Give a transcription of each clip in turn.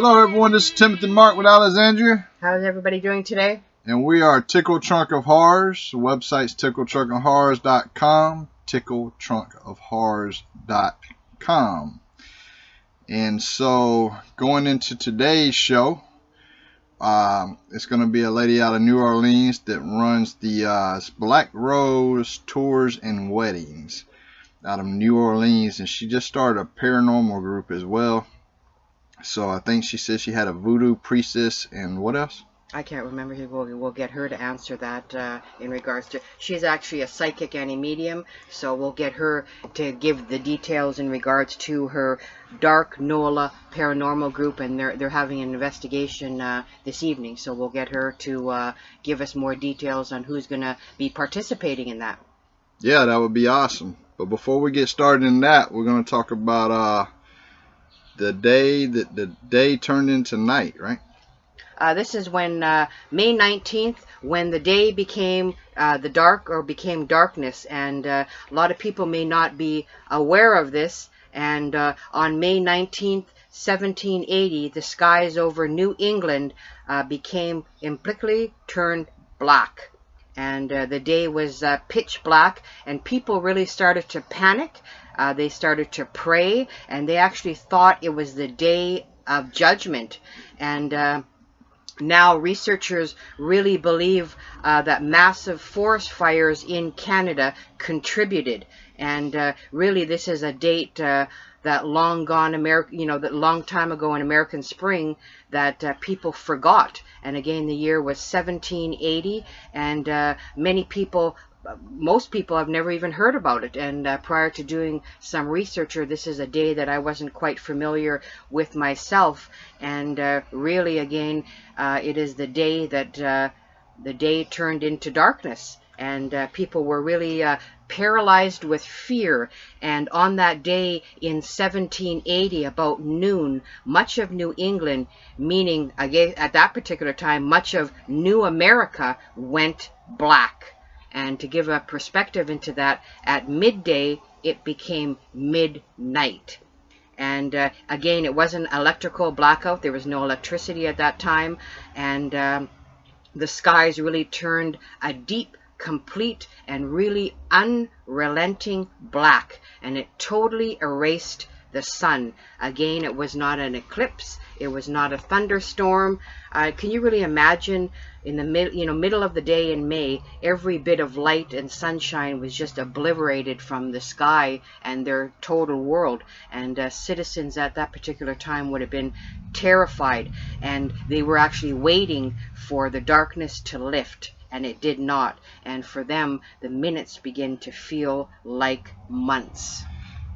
Hello everyone, this is Timothy Mark with Alexandria. How's everybody doing today? And we are Tickle Trunk of Horrors. The website's tickletrunkofhorrors.com, tickletrunkofhorrors.com. And so, going into today's show, it's going to be a lady out of New Orleans that runs the Black Rose Tours and Weddings out of New Orleans. And she just started a paranormal group as well. So I think she said she had a voodoo priestess and what else? I can't remember. We'll get her to answer that in regards to... She's actually a psychic and a medium, so we'll get her to give the details in regards to her Dark NOLA paranormal group, and they're having an investigation this evening, so we'll get her to give us more details on who's going to be participating in that. Yeah, that would be awesome. But before we get started in that, we're going to talk about... the day turned into night, right? This is when May 19th, when the day became the dark, or became darkness, and a lot of people may not be aware of this. And on May 19th, 1780, the skies over New England became implicitly turned black. And the day was pitch black, and people really started to panic. They started to pray, and they actually thought it was the day of judgment. And now researchers really believe that massive forest fires in Canada contributed. And really, this is a date that long gone that long time ago in American spring that people forgot. And again, the year was 1780, and most people have never even heard about it. And prior to doing some research, this is a day that I wasn't quite familiar with myself. And really, again, it is the day that the day turned into darkness, and people were really paralyzed with fear. And on that day in 1780, about noon, much of New England, meaning again at that particular time, much of New America, went black. And to give a perspective into that, at midday, it became midnight. And again, it wasn't electrical blackout. There was no electricity at that time. And the skies really turned a deep, complete, and really unrelenting black. And it totally erased the sun. Again, it was not an eclipse. It was not a thunderstorm. Can you really imagine in the middle of the day in May, every bit of light and sunshine was just obliterated from the sky and their total world? And citizens at that particular time would have been terrified, and they were actually waiting for the darkness to lift, and it did not. And for them, the minutes begin to feel like months.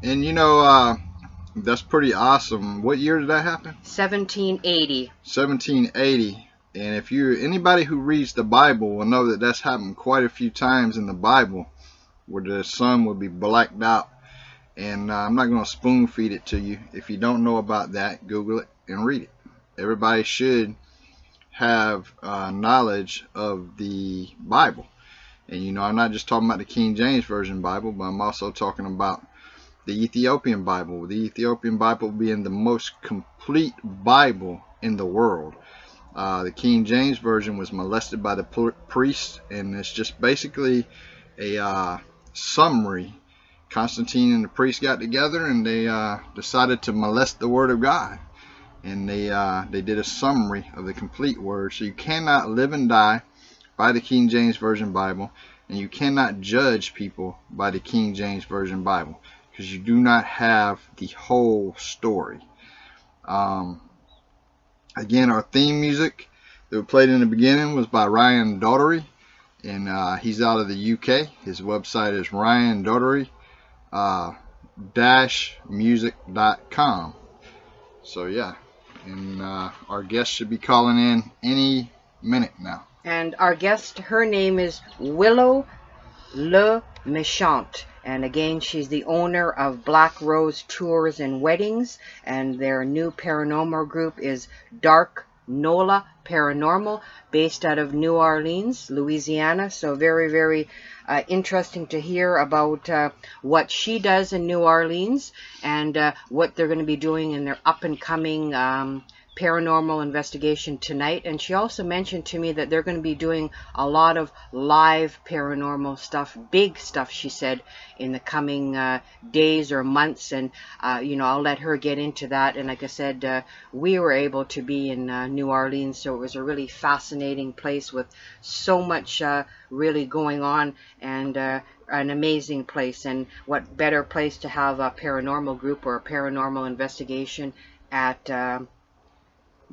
And that's pretty awesome. What year did that happen? 1780. 1780. And if anybody who reads the Bible will know that that's happened quite a few times in the Bible, where the sun will be blacked out. And I'm not going to spoon feed it to you. If you don't know about that, Google it and read it. Everybody should have knowledge of the Bible. And I'm not just talking about the King James Version Bible, but I'm also talking about the Ethiopian Bible. The Ethiopian Bible being the most complete Bible in the world. The King James Version was molested by the priests, and it's just basically a summary. Constantine and the priests got together, and they decided to molest the Word of God. And they did a summary of the complete Word. So you cannot live and die by the King James Version Bible, and you cannot judge people by the King James Version Bible, because you do not have the whole story. Again, our theme music that we played in the beginning was by Ryan Daughtery, and he's out of the UK. His website is ryandaughtery-music.com. So yeah, and our guest should be calling in any minute now. And our guest, her name is Willow Le Mechant. And again, she's the owner of Black Rose Tours and Weddings, and their new paranormal group is Dark NOLA Paranormal, based out of New Orleans, Louisiana. So very, very interesting to hear about what she does in New Orleans, and what they're going to be doing in their up-and-coming paranormal investigation tonight, and she also mentioned to me that they're going to be doing a lot of live paranormal stuff, big stuff, she said, in the coming days or months, and you know, I'll let her get into that. And like I said, we were able to be in New Orleans, so it was a really fascinating place with so much really going on, and an amazing place. And what better place to have a paranormal group or a paranormal investigation at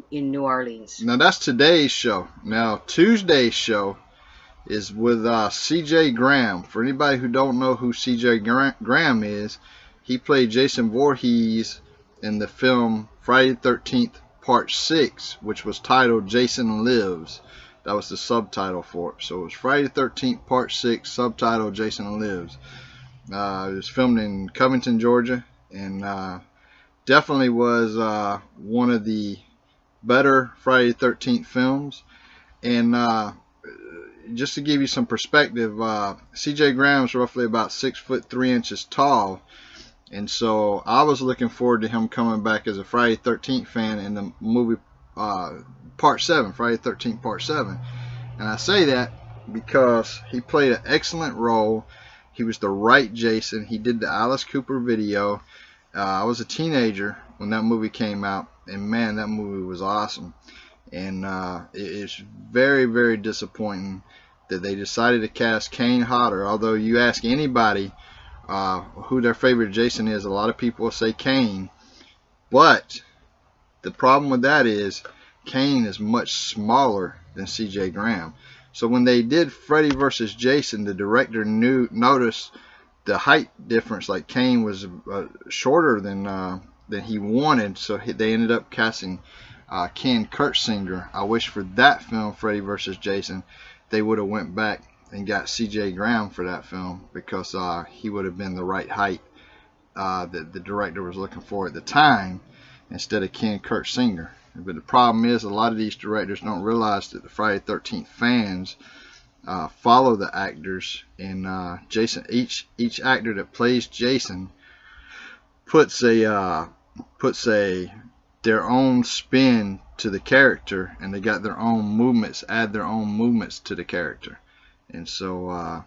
in New Orleans. Now that's today's show. Now Tuesday's show is with C.J. Graham. For anybody who don't know who C.J. Graham is, he played Jason Voorhees in the film Friday the 13th Part 6, which was titled Jason Lives. That was the subtitle for it. So it was Friday the 13th Part 6, subtitle Jason Lives. It was filmed in Covington, Georgia, and definitely was one of the better Friday the 13th films. And just to give you some perspective, C.J. Graham's roughly about 6'3" tall, and so I was looking forward to him coming back as a Friday the 13th fan in the movie Part 7, Friday the 13th Part 7. And I say that because he played an excellent role. He was the right Jason. He did the Alice Cooper video. I was a teenager when that movie came out, and man, that movie was awesome. And it's very, very disappointing that they decided to cast Kane Hodder. Although you ask anybody who their favorite Jason is, a lot of people will say Kane. But the problem with that is Kane is much smaller than C.J. Graham. So when they did Freddy vs. Jason, the director noticed the height difference. Like Kane was shorter than he wanted, so they ended up casting Ken Kurtzinger. I wish for that film, Freddy vs. Jason, they would have went back and got C.J. Graham for that film, because he would have been the right height that the director was looking for at the time, instead of Ken Kurtzinger. But the problem is, a lot of these directors don't realize that the Friday the 13th fans follow the actors, and Jason, each actor that plays Jason puts their own spin to the character, and they got their own movements, add their own movements to the character. And so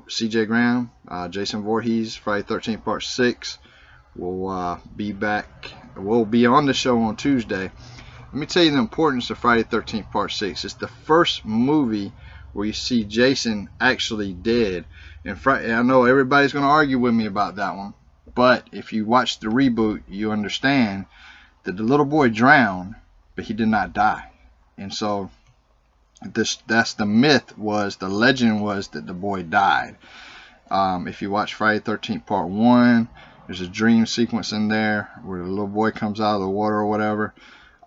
C.J. Graham, Jason Voorhees, Friday the 13th Part 6, will be back. We'll be on the show on Tuesday. Let me tell you the importance of Friday the 13th Part 6. It's the first movie where you see Jason actually dead. And I know everybody's going to argue with me about that one, but if you watch the reboot, you understand that the little boy drowned, but he did not die. And so that's the myth, the legend was that the boy died. If you watch Friday the 13th Part 1, there's a dream sequence in there where the little boy comes out of the water or whatever.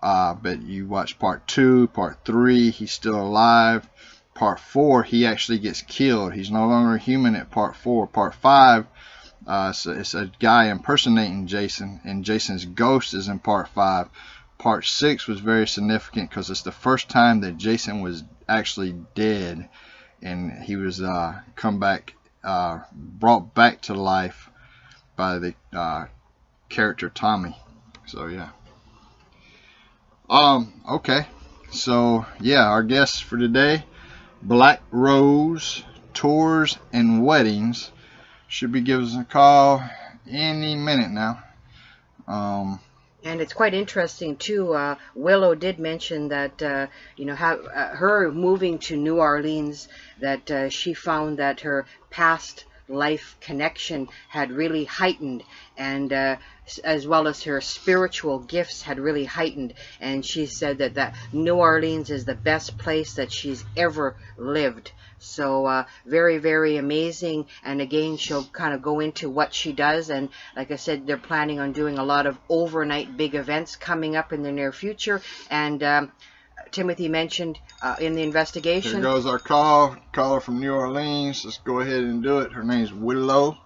But you watch Part 2, Part 3, he's still alive. Part 4, he actually gets killed. He's no longer human at Part 4. Part 5, so it's a guy impersonating Jason, and Jason's ghost is in Part 5. Part 6 was very significant because it's the first time that Jason was actually dead, and he was brought back to life by the character Tommy. So yeah. Okay. So yeah, our guests for today, Black Rose Tours and Weddings, should be giving us a call any minute now. And it's quite interesting too. Willow did mention that her moving to New Orleans, that she found that her past life connection had really heightened, and as well as her spiritual gifts had really heightened. And she said that New Orleans is the best place that she's ever lived. So very, very amazing. And again, she'll kind of go into what she does. And like I said, they're planning on doing a lot of overnight big events coming up in the near future. And Timothy mentioned in the investigation. Here goes our caller from New Orleans. Let's go ahead and do it. Her name's Willow.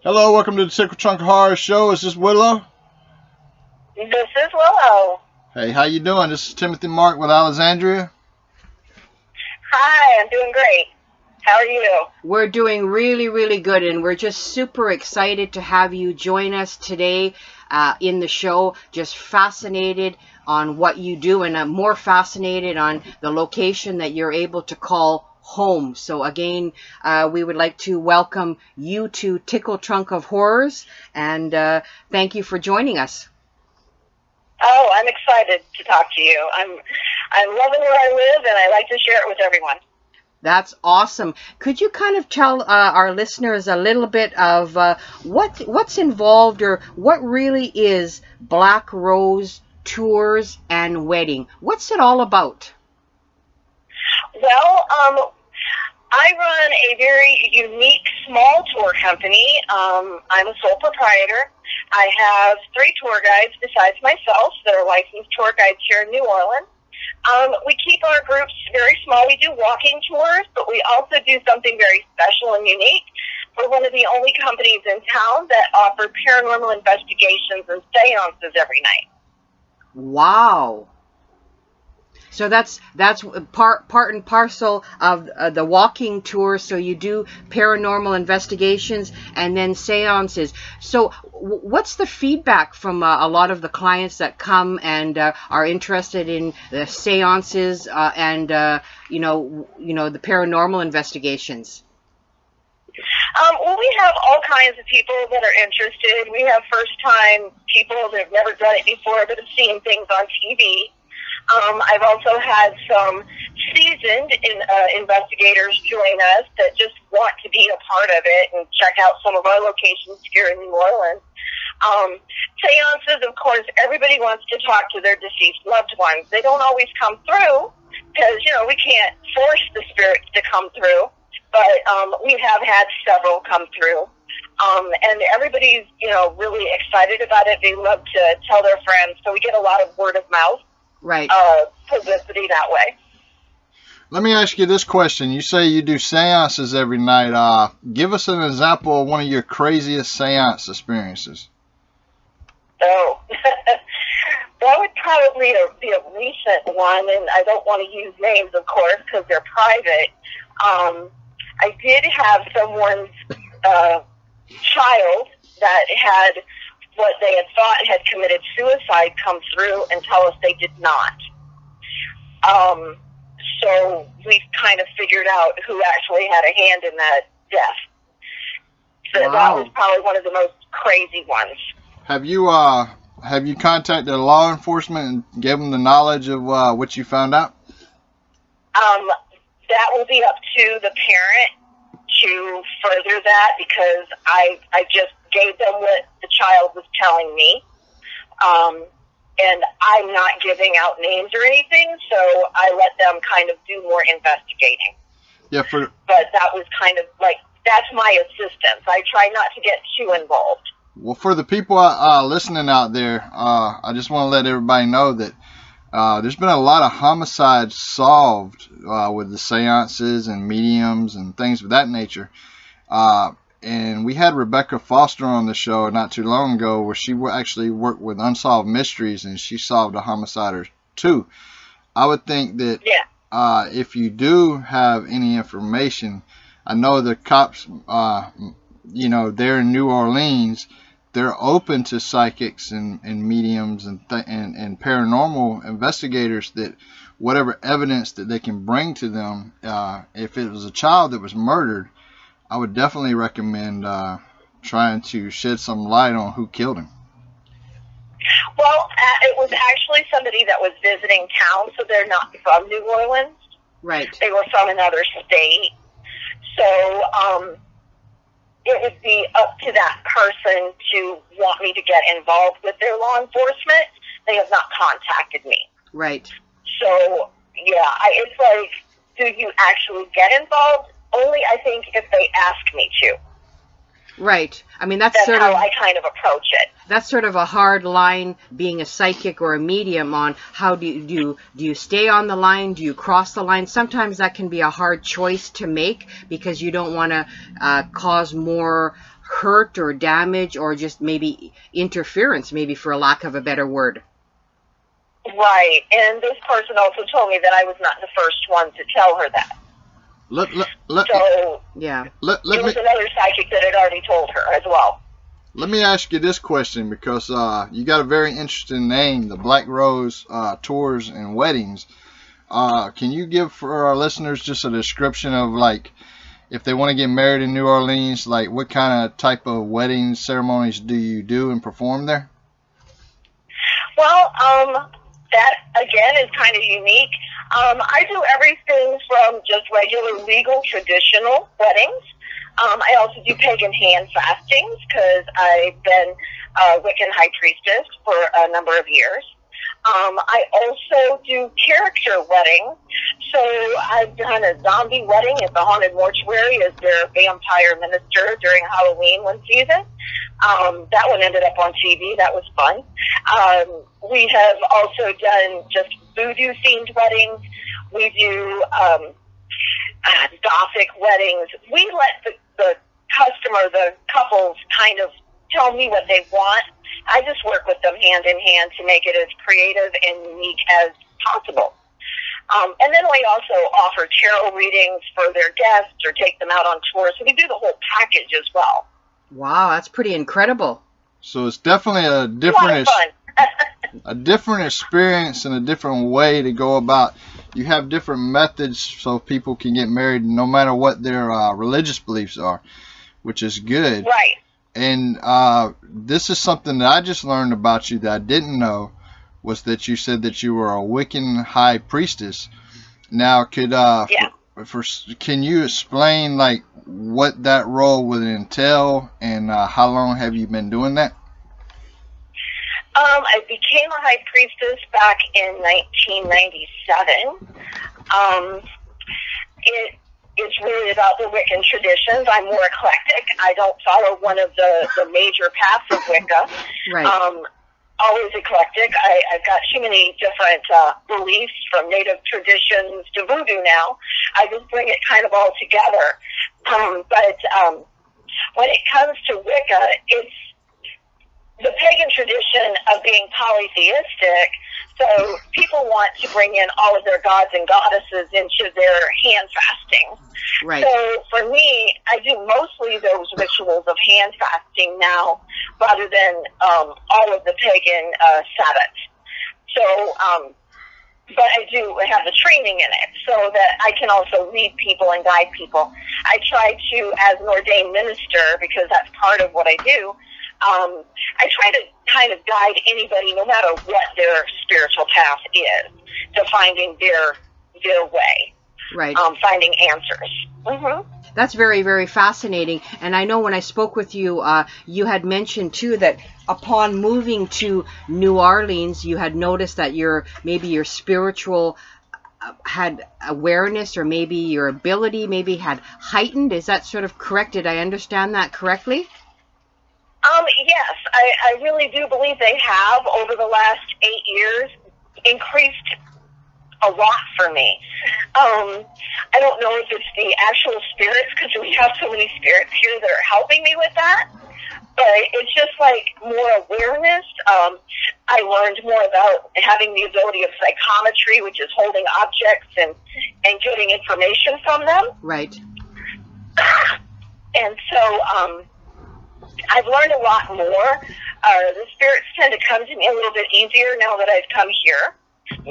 Hello, welcome to the Tickle Trunk of Horror Show. Is this Willow? This is Willow. Hey, how you doing? This is Timothy Mark with Alexandria. Hi, I'm doing great. How are you? We're doing really, really good, and we're just super excited to have you join us today. in the show. Just fascinated on what you do, and I'm more fascinated on the location that you're able to call home. So again, we would like to welcome you to Tickle Trunk of Horrors, and thank you for joining us. Oh, I'm excited to talk to you. I'm loving where I live, and I like to share it with everyone. That's awesome. Could you kind of tell our listeners a little bit of what's involved, or what really is Black Rose Tours and Wedding? What's it all about? Well, I run a very unique small tour company. I'm a sole proprietor. I have 3 tour guides besides myself that are licensed tour guides here in New Orleans. We keep our groups very small. We do walking tours, but we also do something very special and unique. We're one of the only companies in town that offer paranormal investigations and seances every night. Wow. So that's part and parcel of the walking tour. So you do paranormal investigations and then seances. So what's the feedback from a lot of the clients that come and are interested in the seances and you know the paranormal investigations? Well, we have all kinds of people that are interested. We have first-time people that have never done it before that have seen things on TV. I've also had some seasoned investigators join us that just want to be a part of it and check out some of our locations here in New Orleans. Seances, of course, everybody wants to talk to their deceased loved ones. They don't always come through because, we can't force the spirits to come through, but we have had several come through. And everybody's, really excited about it. They love to tell their friends, so we get a lot of word of mouth. Right. Publicity that way. Let me ask you this question. You say you do seances every night. Give us an example of one of your craziest seance experiences. Oh, that would probably be a recent one, and I don't want to use names, of course, because they're private. I did have someone's child that had what they had thought had committed suicide come through and tell us they did not. So we kind of figured out who actually had a hand in that death. So wow. That was probably one of the most crazy ones. Have you contacted law enforcement and given them the knowledge of what you found out? That will be up to the parent to further that, because I just gave them what the child was telling me. And I'm not giving out names or anything, so I let them kind of do more investigating. Yeah, but that was kind of like, that's my assistance. I try not to get too involved. Well, for the people listening out there, I just want to let everybody know that there's been a lot of homicides solved with the seances and mediums and things of that nature. And we had Rebecca Foster on the show not too long ago, where she actually worked with unsolved mysteries, and she solved a homicide or 2. I would think that if you do have any information, I know the cops, they're in New Orleans, they're open to psychics and mediums and paranormal investigators, that whatever evidence that they can bring to them, if it was a child that was murdered, I would definitely recommend trying to shed some light on who killed him. Well, it was actually somebody that was visiting town, so they're not from New Orleans. Right. They were from another state. So it would be up to that person to want me to get involved with their law enforcement. They have not contacted me. Right. So, it's like, do you actually get involved? Only, I think, if they ask me to. Right. I mean, that's sort of how I kind of approach it. That's sort of a hard line, being a psychic or a medium, on how do you stay on the line? Do you cross the line? Sometimes that can be a hard choice to make, because you don't want to cause more hurt or damage, or just maybe interference, maybe, for a lack of a better word. Right. And this person also told me that I was not the first one to tell her that. It was another psychic that had already told her as well. Let me ask you this question, because you got a very interesting name, the Black Rose Tours and Weddings. Can you give for our listeners just a description of, like, if they want to get married in New Orleans, like what kind of type of wedding ceremonies do you do and perform there? Well, that again is kind of unique. I do everything from just regular legal traditional weddings. I also do pagan hand fastings because I've been a Wiccan High Priestess for a number of years. I also do character weddings. So I've done a zombie wedding at the Haunted Mortuary as their vampire minister during Halloween one season. That one ended up on TV. That was fun. We have also done just voodoo-themed weddings. We do Gothic weddings. We let the customer, the couples, kind of tell me what they want. I just work with them hand in hand to make it as creative and unique as possible. And then we also offer tarot readings for their guests or take them out on tours. So we do the whole package as well. Wow, that's pretty incredible. So it's definitely a different, a different experience and a different way to go about. You have different methods so people can get married no matter what their religious beliefs are, which is good. Right. And this is something that I just learned about you that I didn't know, was that you said that you were a Wiccan High Priestess. Now, could can you explain, like, what that role would entail, and how long have you been doing that? I became a High Priestess back in 1997. It's really about the Wiccan traditions. I'm more eclectic. I don't follow one of the major paths of Wicca. Right. Always eclectic. I've got too many different beliefs, from native traditions to voodoo now. I just bring it kind of all together. But when it comes to Wicca, it's the pagan tradition of being polytheistic. So people want to bring in all of their gods and goddesses into their hand fasting. Right. So for me, I do mostly those rituals of hand fasting now, rather than all of the pagan Sabbaths. So, but I do have the training in it so that I can also lead people and guide people. I try to, as an ordained minister, because that's part of what I do, I try to kind of guide anybody, no matter what their spiritual path is, to finding their way. Right. Finding answers. Mm-hmm. That's very, very fascinating. And I know when I spoke with you, you had mentioned too that upon moving to New Orleans, you had noticed that maybe your spiritual had awareness, or maybe your ability maybe had heightened. Is that sort of correct? Did I understand that correctly? Yes, I really do believe they have, over the last 8 years, increased a lot for me. I don't know if it's the actual spirits, because we have so many spirits here that are helping me with that, but it's just like more awareness. I learned more about having the ability of psychometry, which is holding objects and getting information from them. Right. And so, I've learned a lot more. The spirits tend to come to me a little bit easier now that I've come here.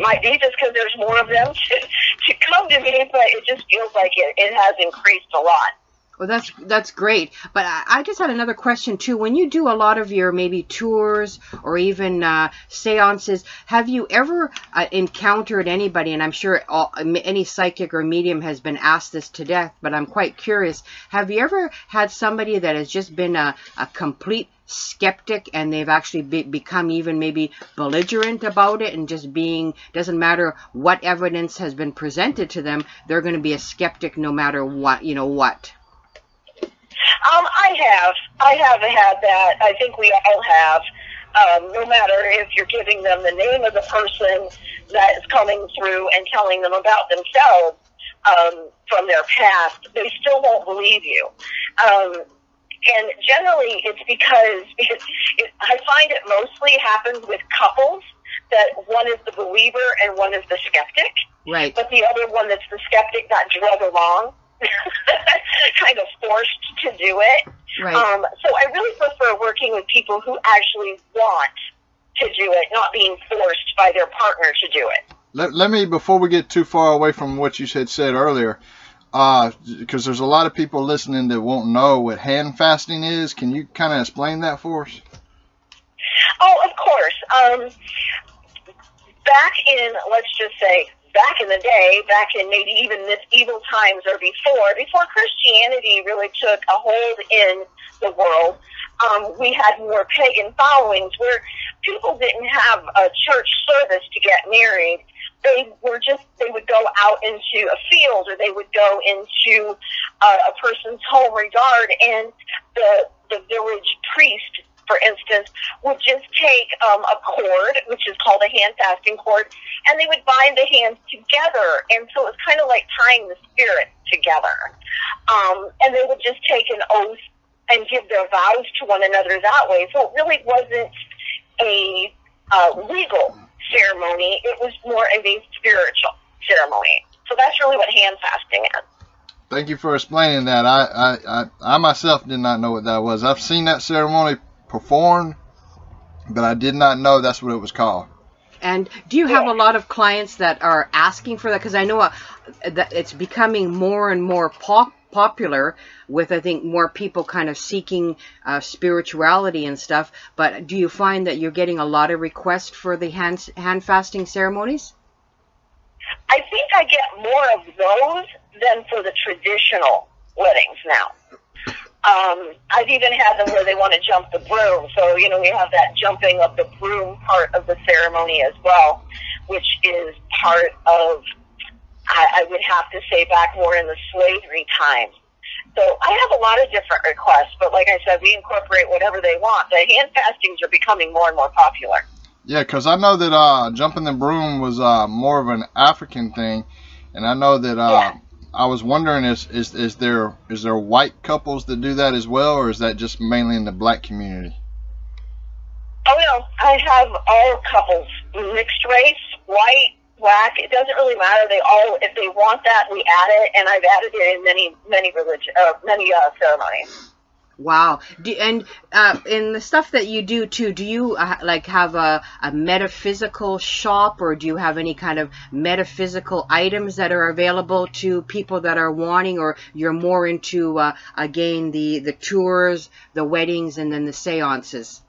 Might be just because there's more of them to come to me, but it just feels like it has increased a lot. Well, that's great. But I just had another question too. When you do a lot of your maybe tours or even seances, have you ever encountered anybody, and I'm sure any psychic or medium has been asked this to death, but I'm quite curious, have you ever had somebody that has just been a complete skeptic, and they've actually become even maybe belligerent about it, and just doesn't matter what evidence has been presented to them, they're going to be a skeptic no matter what, what? I have had that. I think we all have. No matter if you're giving them the name of the person that is coming through and telling them about themselves from their past, they still won't believe you. And generally, it's because I find it mostly happens with couples, that one is the believer and one is the skeptic. Right. But the other one that's the skeptic got drug along, kind of forced to do it. Right. So I really prefer working with people who actually want to do it, not being forced by their partner to do it. Let me, before we get too far away from what you had said earlier, because there's a lot of people listening that won't know what hand fasting is. Can you kind of explain that for us? Oh, of course. Back in, let's just say, back in the day, back in maybe even medieval times or before Christianity really took a hold in the world, we had more pagan followings where people didn't have a church service to get married. They would go out into a field, or they would go into a person's home or yard, and the village priest, for instance, would just take a cord, which is called a hand fasting cord, and they would bind the hands together. And so it was kind of like tying the spirit together. And they would just take an oath and give their vows to one another that way. So it really wasn't a legal ceremony. It was more of a spiritual ceremony. So that's really what hand fasting is. Thank you for explaining that. I myself did not know what that was. I've seen that ceremony performed, but I did not know that's what it was called. And do you have a lot of clients that are asking for that? Because I know that it's becoming more and more popular with, I think, more people kind of seeking spirituality and stuff. But do you find that you're getting a lot of requests for the hand fasting ceremonies? I think I get more of those than for the traditional weddings now. I've even had them where they want to jump the broom. So, we have that jumping of the broom part of the ceremony as well, which is part of, I would have to say, back more in the slavery times. So I have a lot of different requests, but like I said, we incorporate whatever they want. The hand fastings are becoming more and more popular. Yeah, because I know that jumping the broom was more of an African thing, and I know that I was wondering, is there white couples that do that as well, or is that just mainly in the black community? Oh no, I have all couples, mixed race, white, black. It doesn't really matter. They all, if they want that, we add it, and I've added it in many ceremonies. Wow. And in the stuff that you do too, do you have a metaphysical shop, or do you have any kind of metaphysical items that are available to people that are wanting, or you're more into again the tours, the weddings, and then the seances?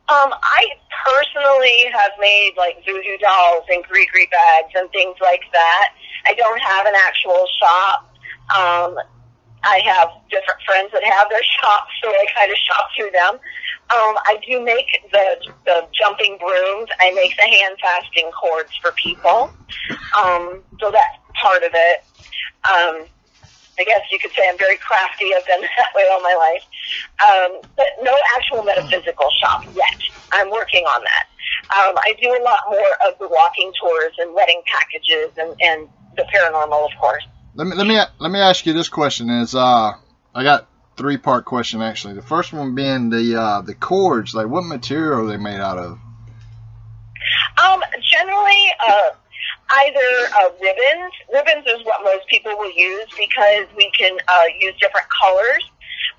I personally have made like voodoo dolls and gree bags and things like that. I don't have an actual shop. I have different friends that have their shops, so I kind of shop through them. I do make the jumping brooms. I make the hand fasting cords for people. So that's part of it. I guess you could say I'm very crafty. I've been that way all my life. But no actual metaphysical shop yet. I'm working on that. I do a lot more of the walking tours and wedding packages and the paranormal, of course. Let me ask you this question. I got 3-part question actually. The first one being the cords. Like, what material are they made out of? Generally, either ribbons. Ribbons is what most people will use because we can use different colors.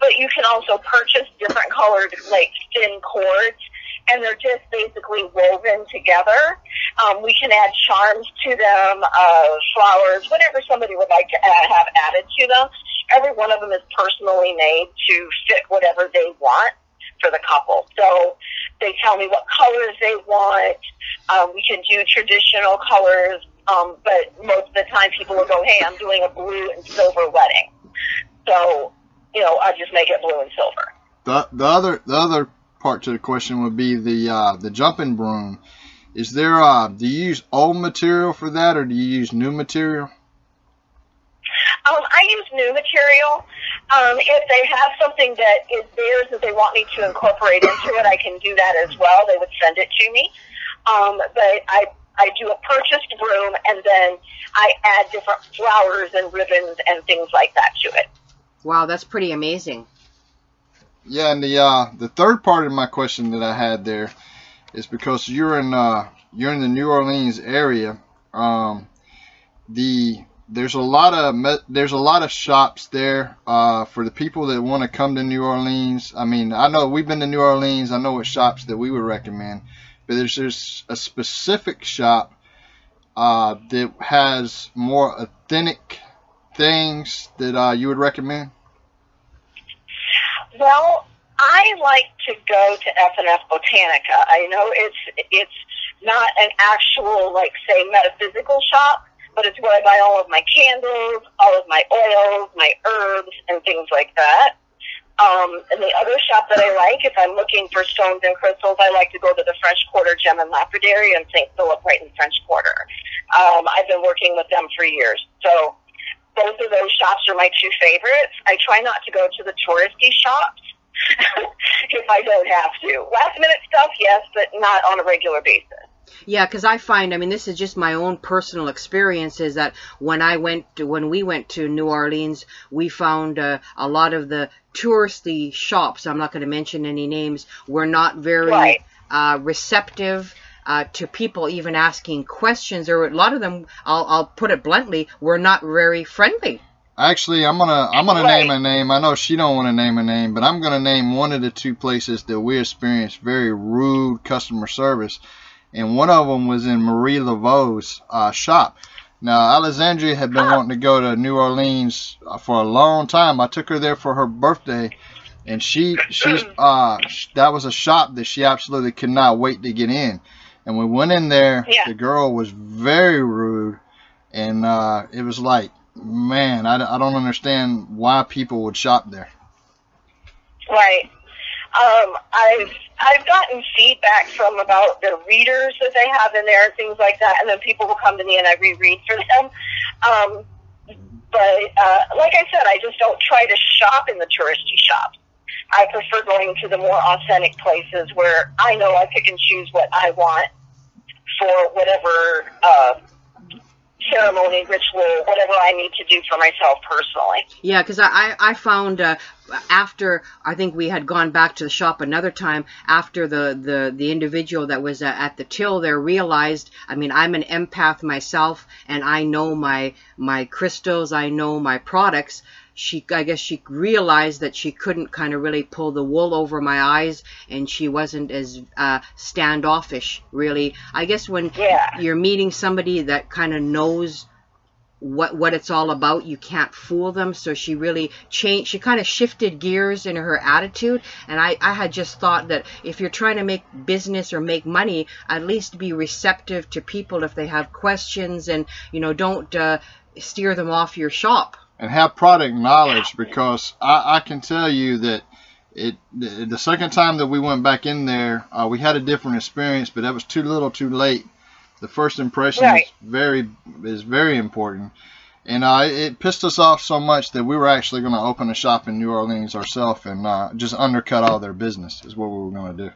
But you can also purchase different colored, like, thin cords, and they're just basically woven together. We can add charms to them, flowers, whatever somebody would like to have added to them. Every one of them is personally made to fit whatever they want for the couple. So they tell me what colors they want. We can do traditional colors, but most of the time people will go, hey, I'm doing a blue and silver wedding. So, I just make it blue and silver. The other part to the question would be the jumping broom. Is there do you use old material for that, or do you use new material? I use new material. If they have something that is theirs that they want me to incorporate into it, I can do that as well. They would send it to me. But I do a purchased broom, and then I add different flowers and ribbons and things like that to it. Wow, that's pretty amazing. Yeah, and the third part of my question that I had there is because you're in the New Orleans area. there's a lot of shops there for the people that want to come to New Orleans. I mean, I know we've been to New Orleans. I know what shops that we would recommend, but there's a specific shop that has more authentic things that you would recommend. Well, I like to go to F&F Botanica. I know it's not an actual, like, say, metaphysical shop, but it's where I buy all of my candles, all of my oils, my herbs, and things like that. And the other shop that I like, if I'm looking for stones and crystals, I like to go to the French Quarter Gem and Lapidary in St. Philip, right in French Quarter. I've been working with them for years. So both of those shops are my two favorites. I try not to go to the touristy shops if I don't have to. Last minute stuff, yes, but not on a regular basis. Yeah, because I find, I mean, this is just my own personal experience, is that when we went to New Orleans, we found a lot of the touristy shops, I'm not going to mention any names, were not very receptive to people even asking questions, or a lot of them, I'll put it bluntly, were not very friendly. Actually, I'm gonna name a name. I know she don't want to name a name, but I'm gonna name one of the two places that we experienced very rude customer service, and one of them was in Marie Laveau's shop. Now, Alexandria had been wanting to go to New Orleans for a long time. I took her there for her birthday, and that was a shop that she absolutely could not wait to get in. And we went in there. The girl was very rude, and it was like, man, I don't understand why people would shop there. Right. I've gotten feedback from about the readers that they have in there, things like that, and then people will come to me and I reread for them. But like I said, I just don't try to shop in the touristy shops. I prefer going to the more authentic places where I know I pick and choose what I want for whatever ceremony, ritual, whatever I need to do for myself personally. Yeah, because I found after, I think we had gone back to the shop another time, after the individual that was at the till there realized, I mean, I'm an empath myself, and I know my crystals, I know my products. I guess she realized that she couldn't kind of really pull the wool over my eyes, and she wasn't as standoffish, really. I guess when you're meeting somebody that kind of knows what it's all about, you can't fool them. So she really changed. She kind of shifted gears in her attitude. And I had just thought that if you're trying to make business or make money, at least be receptive to people if they have questions, and, you know, don't steer them off your shop. And have product knowledge, because I can tell you that the second time that we went back in there, we had a different experience, but that was too little too late. The first impression is very important. And it pissed us off so much that we were actually going to open a shop in New Orleans ourselves and just undercut all their business is what we were going to do.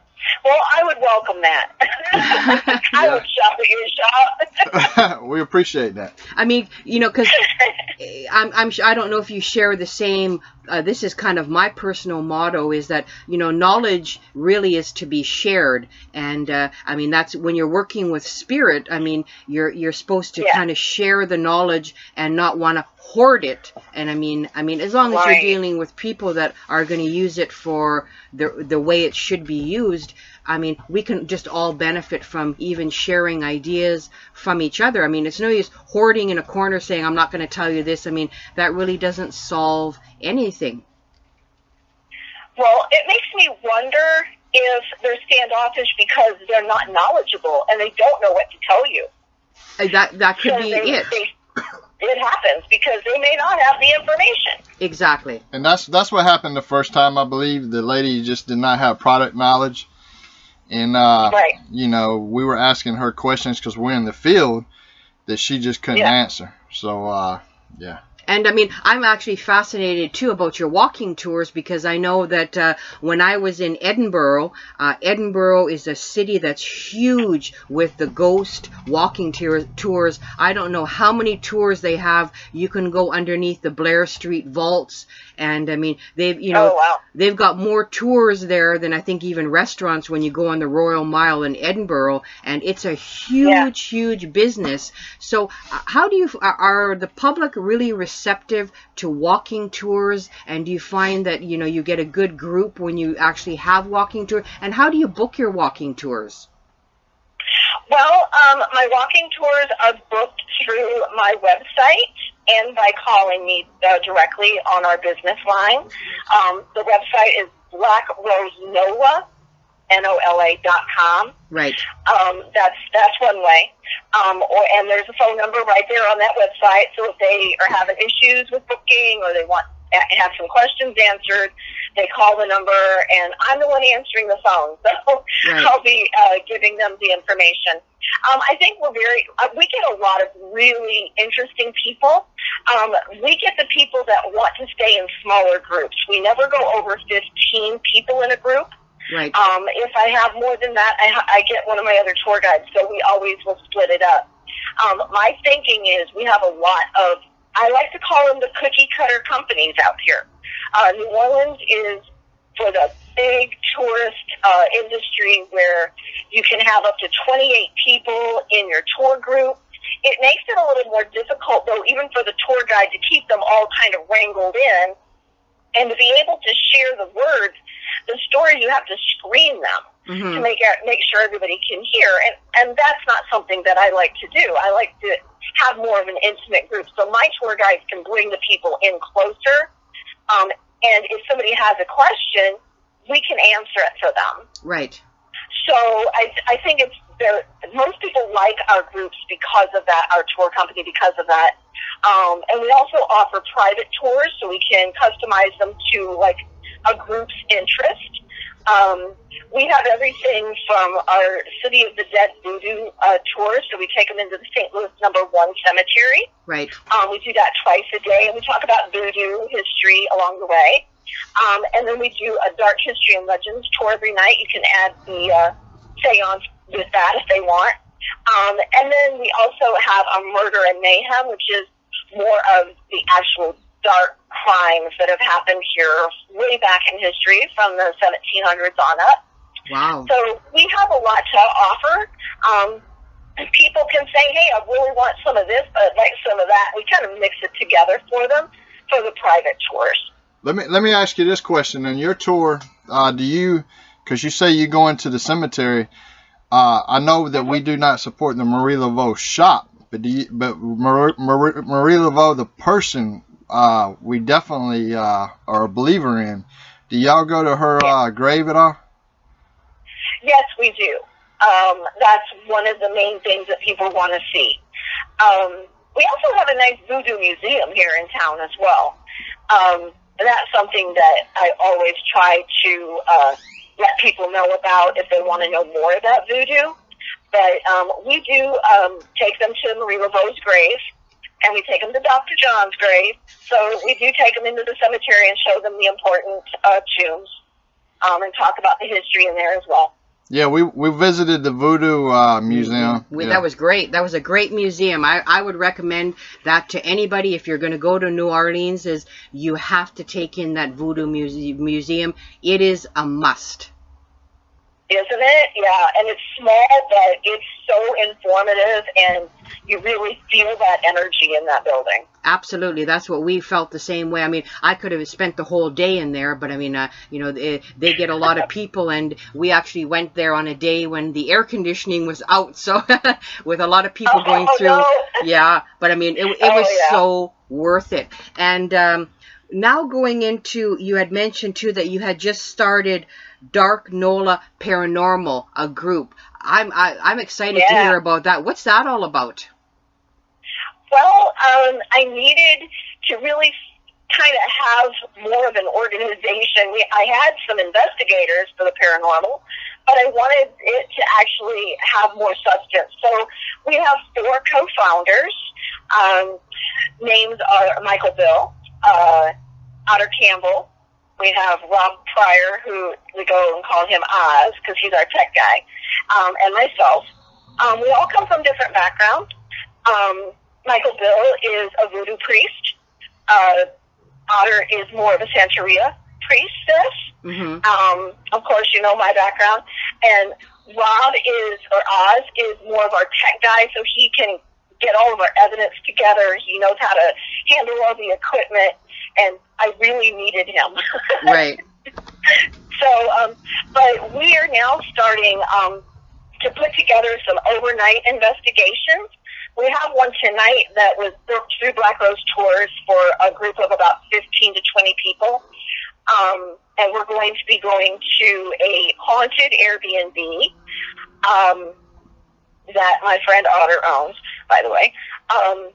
Well, I would welcome that. I would shop at your shop. We appreciate that. I mean, you know, because I don't know if you share the same. This is kind of my personal motto, is that, you know, knowledge really is to be shared. And I mean, that's when you're working with spirit. I mean, you're supposed to kind of share the knowledge and not want to hoard it. And I mean, as long as you're dealing with people that are going to use it for the way it should be used, I mean, we can just all benefit from even sharing ideas from each other. I mean, it's no use hoarding in a corner saying, I'm not going to tell you this. I mean, that really doesn't solve anything. Well, it makes me wonder if they're standoffish because they're not knowledgeable and they don't know what to tell you. That could be it. It happens because they may not have the information. Exactly. And that's what happened the first time, I believe. The lady just did not have product knowledge. And, you know, we were asking her questions because we're in the field that she just couldn't answer. So, yeah. And I mean, I'm actually fascinated too about your walking tours, because I know that when I was in Edinburgh, Edinburgh is a city that's huge with the ghost walking tours. I don't know how many tours they have. You can go underneath the Blair Street vaults, and I mean, they've, you know, Oh, wow. they've got more tours there than I think even restaurants when you go on the Royal Mile in Edinburgh, and it's a huge, huge business. So how do you, are the public really receptive to walking tours, and do you find that, you know, you get a good group when you actually have walking tours? And how do you book your walking tours? Well, my walking tours are booked through my website and by calling me directly on our business line. The website is BlackRoseNola, NOLA.com. Right. That's one way. And there's a phone number right there on that website. So if they are having issues with booking, or they want have some questions answered, they call the number, and I'm the one answering the phone. So Right. I'll be giving them the information. I think we get a lot of really interesting people. We get the people that want to stay in smaller groups. We never go over 15 people in a group. Right. If I have more than that, I get one of my other tour guides, so we always will split it up. My thinking is we have a lot of, I like to call them the cookie cutter companies out here. New Orleans is for the big tourist industry where you can have up to 28 people in your tour group. It makes it a little more difficult, though, even for the tour guide to keep them all kind of wrangled in, and to be able to share the words. The stories, you have to screen them to make sure everybody can hear, and that's not something that I like to do. I like to have more of an intimate group, so my tour guides can bring the people in closer, and if somebody has a question, we can answer it for them. Right. So I think most people like our groups because of that, our tour company because of that. And we also offer private tours, so we can customize them to like a group's interest. We have everything from our City of the Dead voodoo tours, so we take them into the St. Louis No. 1 cemetery. Right. We do that twice a day, and we talk about voodoo history along the way. And then we do a dark history and legends tour every night. You can add the seance with that if they want. And then we also have a murder and mayhem, which is more of the actual dark crimes that have happened here way back in history from the 1700s on up. Wow. So we have a lot to offer. People can say, hey, I really want some of this, but I'd like some of that. We kind of mix it together for them for the private tours. Let me ask you this question. In your tour, do you, because you say you go into the cemetery, I know that we do not support the Marie Laveau shop, but Marie Laveau, the person, we definitely are a believer in. Do y'all go to her grave at all? Yes, we do. That's one of the main things that people want to see. We also have a nice voodoo museum here in town as well. That's something that I always try to let people know about if they want to know more about voodoo. But we do take them to Marie Laveau's grave, and we take them to Dr. John's grave. So we do take them into the cemetery and show them the important tombs and talk about the history in there as well. Yeah, we visited the Voodoo Museum. That was great. That was a great museum. I would recommend that to anybody if you're going to go to New Orleans. Is you have to take in that Voodoo museum. It is a must. Isn't it? Yeah, and it's small, but it's so informative, and you really feel that energy in that building. Absolutely. That's what we felt the same way. I mean, I could have spent the whole day in there, but I mean, you know, they get a lot of people, and we actually went there on a day when the air conditioning was out, so with a lot of people going through. No. Yeah, but I mean, it was so worth it. And now going into, you had mentioned too that you had just started Dark Nola Paranormal, a group. I'm excited to hear about that. What's that all about? Well, I needed to really kind of have more of an organization. I had some investigators for the paranormal, but I wanted it to actually have more substance. So we have 4 co-founders. Names are Michael Bill, Otter Campbell. We have Rob Pryor, who we go and call him Oz because he's our tech guy, and myself. We all come from different backgrounds. Michael Bill is a voodoo priest. Otter is more of a Santeria priestess. Mm-hmm. Of course, you know my background. And Rob Oz is more of our tech guy, so he can get all of our evidence together. He knows how to handle all the equipment, and I really needed him. Right. So, but we are now starting to put together some overnight investigations. We have one tonight that was booked through Black Rose Tours for a group of about 15 to 20 people. And we're going to be going to a haunted Airbnb that my friend Otter owns, by the way.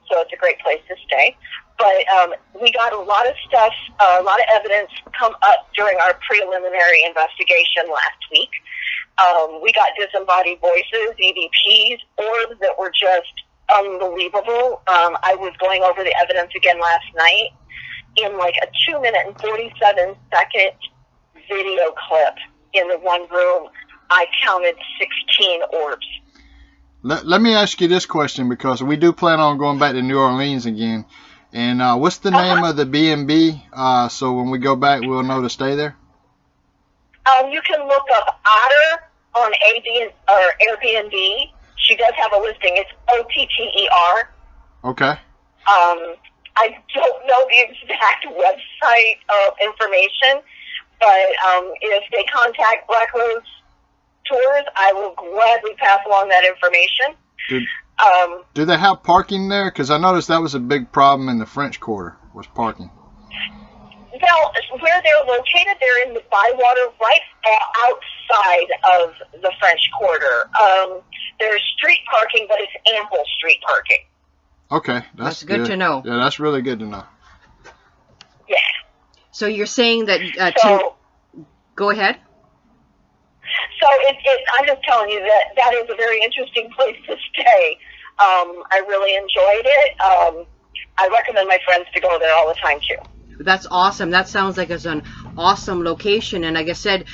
So it's a great place to stay. But we got a lot of stuff, a lot of evidence come up during our preliminary investigation last week. We got disembodied voices, EVPs, orbs that were just unbelievable. I was going over the evidence again last night. In like a 2-minute and 47-second video clip in the one room, I counted 16 orbs. Let me ask you this question, because we do plan on going back to New Orleans again. And what's the name of the B&B? So when we go back, we'll know to stay there? You can look up Otter on Airbnb. She does have a listing. It's OTTER. Okay. I don't know the exact website information, but if they contact Black Rose Tours, I will gladly pass along that information. Do they have parking there? Because I noticed that was a big problem in the French Quarter, was parking. Well, where they're located, they're in the Bywater, right outside of the French Quarter. There's street parking, but it's ample street parking. Okay, that's good to know. Yeah, that's really good to know. Yeah. So you're saying that go ahead. So I'm just telling you that is a very interesting place to stay. I really enjoyed it. I recommend my friends to go there all the time too. That's awesome. That sounds like it's an awesome location. And like I said,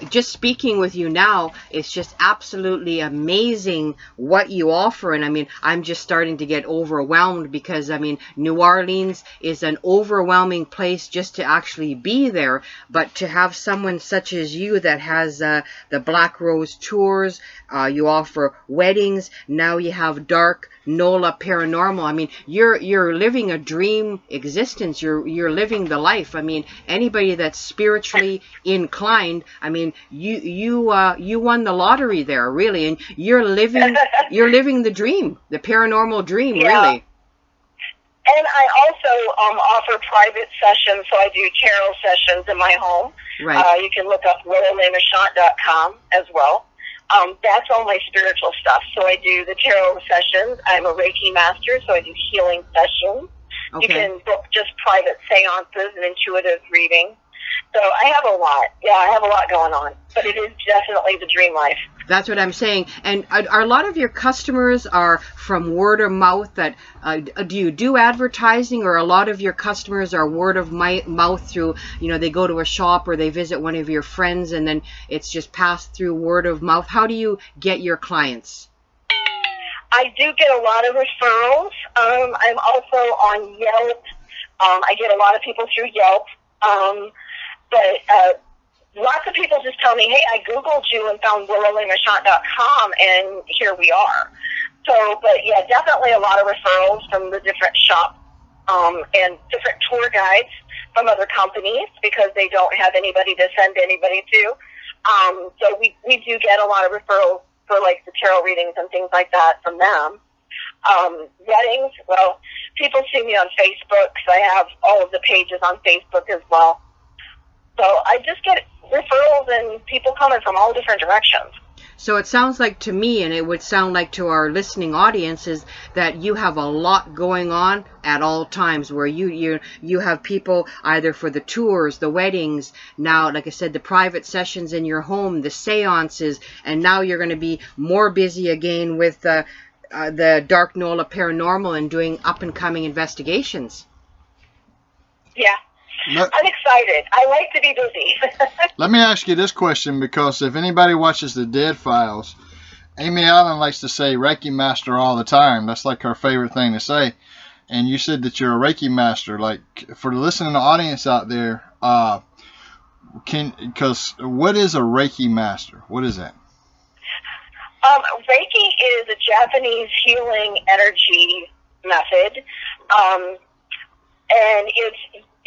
just speaking with you now, it's just absolutely amazing what you offer. And I mean, I'm just starting to get overwhelmed because, I mean, New Orleans is an overwhelming place just to actually be there. But to have someone such as you that has the Black Rose Tours, you offer weddings, now you have Dark NOLA Paranormal. I mean, you're living a dream existence. You're living the life. I mean, anybody that's spiritually inclined, I mean, you won the lottery there, really, and you're living the dream, the paranormal dream, really. And I also offer private sessions, so I do tarot sessions in my home. Right. You can look up WillowLeMechant.com as well. That's all my spiritual stuff. So I do the tarot sessions. I'm a Reiki master, so I do healing sessions. Okay. You can book just private seances and intuitive readings. So I have a lot. Yeah, I have a lot going on. But it is definitely the dream life. That's what I'm saying. And are a lot of your customers are from word of mouth? That do you do advertising, or a lot of your customers are word of mouth through, you know, they go to a shop or they visit one of your friends and then it's just passed through word of mouth? How do you get your clients? I do get a lot of referrals. I'm also on Yelp. I get a lot of people through Yelp. But lots of people just tell me, hey, I Googled you and found WillowLeMechant.com, and here we are. So, but yeah, definitely a lot of referrals from the different shops and different tour guides from other companies because they don't have anybody to send anybody to. So we do get a lot of referrals for like the tarot readings and things like that from them. Weddings, well, people see me on Facebook because I have all of the pages on Facebook as well. So I just get referrals and people coming from all different directions. So it sounds like to me, and it would sound like to our listening audiences, that you have a lot going on at all times, where you have people either for the tours, the weddings, now, like I said, the private sessions in your home, the seances, and now you're going to be more busy again with the Dark Nola Paranormal and doing up-and-coming investigations. Yeah. I'm excited. I like to be busy. Let me ask you this question, because if anybody watches the Dead Files, Amy Allen likes to say Reiki Master all the time. That's like her favorite thing to say. And you said that you're a Reiki Master. Like, for the listening audience out there, because what is a Reiki Master? What is that? Reiki is a Japanese healing energy method. And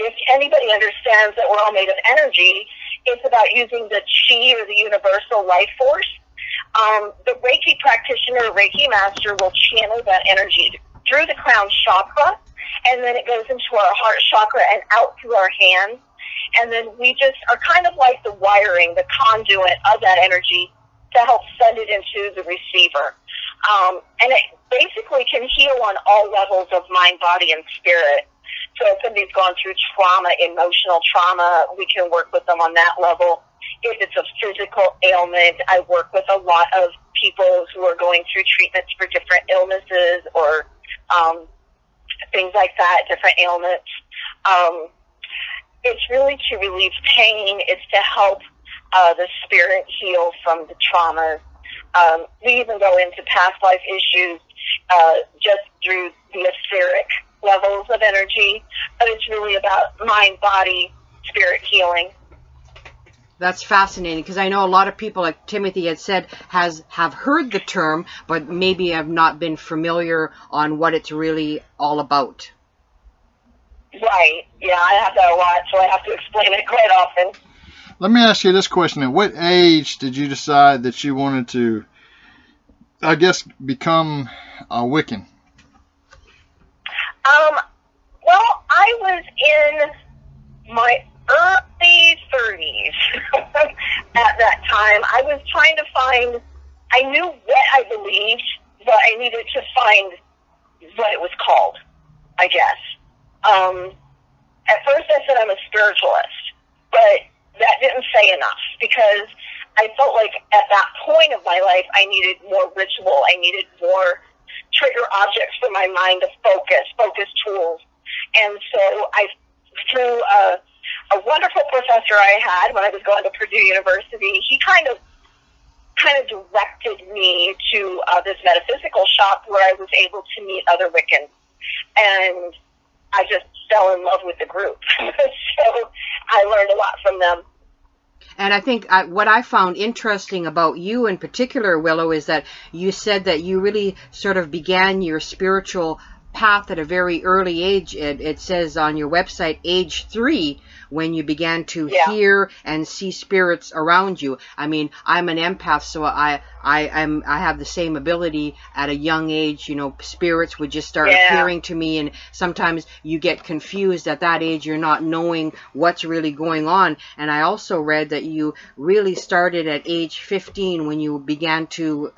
if anybody understands that we're all made of energy, it's about using the chi, or the universal life force. The Reiki practitioner, Reiki master, will channel that energy through the crown chakra, and then it goes into our heart chakra and out through our hands. And then we just are kind of like the wiring, the conduit of that energy to help send it into the receiver. And it basically can heal on all levels of mind, body, and spirit. So if somebody's gone through trauma, emotional trauma, we can work with them on that level. If it's a physical ailment, I work with a lot of people who are going through treatments for different illnesses or things like that, different ailments. It's really to relieve pain. It's to help the spirit heal from the traumas. We even go into past life issues just through the etheric levels of energy, but it's really about mind, body, spirit healing. That's fascinating, because I know a lot of people, like Timothy had said, have heard the term, but maybe have not been familiar on what it's really all about. Right. Yeah, I have that a lot, so I have to explain it quite often. Let me ask you this question. At what age did you decide that you wanted to, I guess, become a Wiccan? Well, I was in my early 30s at that time. I was trying to find, I knew what I believed, but I needed to find what it was called, I guess. At first I said I'm a spiritualist, but that didn't say enough, because I felt like at that point of my life I needed more ritual. I needed more trigger objects for my mind to focus tools. And so through a wonderful professor I had when I was going to Purdue University, he kind of directed me to this metaphysical shop where I was able to meet other Wiccans. And I just fell in love with the group. So I learned a lot from them. And I think what I found interesting about you in particular, Willow, is that you said that you really sort of began your spiritual path at a very early age. It says on your website, age 3, when you began to hear and see spirits around you. I mean, I'm an empath, so I have the same ability at a young age. You know, spirits would just start appearing to me, and sometimes you get confused at that age. You're not knowing what's really going on. And I also read that you really started at age 15 when you began to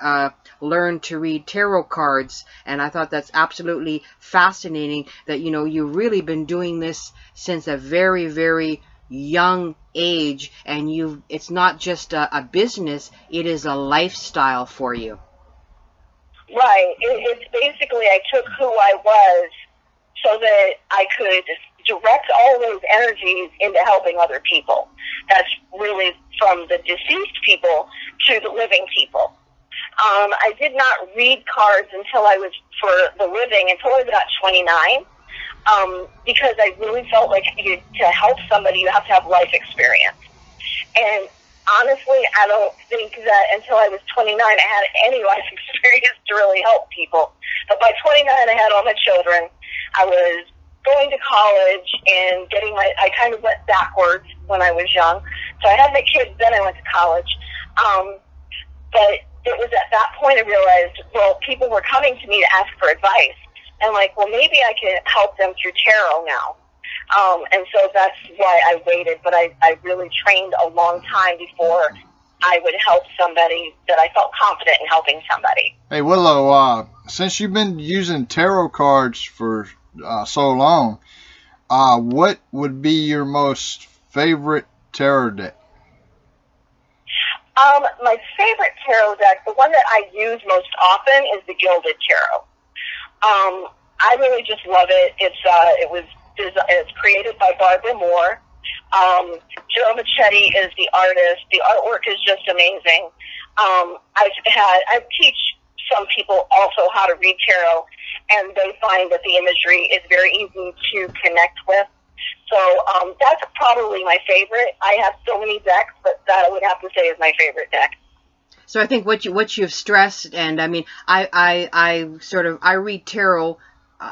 learn to read tarot cards. And I thought that's absolutely fascinating that, you know, you've really been doing this since a very, very young age, and it's not just a business, it is a lifestyle for you. Right. It's basically, I took who I was so that I could direct all those energies into helping other people. That's really from the deceased people to the living people. I did not read cards until I was, for the living, until I was about 29. Because I really felt like to help somebody, you have to have life experience. And honestly, I don't think that until I was 29, I had any life experience to really help people. But by 29, I had all my children. I was going to college and I kind of went backwards when I was young. So I had my kids, then I went to college. But it was at that point I realized, well, people were coming to me to ask for advice. And like, well, maybe I can help them through tarot now. And so that's why I waited. But I really trained a long time before I would help somebody, that I felt confident in helping somebody. Hey, Willow, since you've been using tarot cards for so long, what would be your most favorite tarot deck? My favorite tarot deck, the one that I use most often, is the Gilded Tarot. I really just love it. It's created by Barbara Moore. Willow Le Mechant is the artist. The artwork is just amazing. I teach some people also how to read tarot, and they find that the imagery is very easy to connect with. So that's probably my favorite. I have so many decks, but that I would have to say is my favorite deck. So I think what you've stressed, and I mean, I read tarot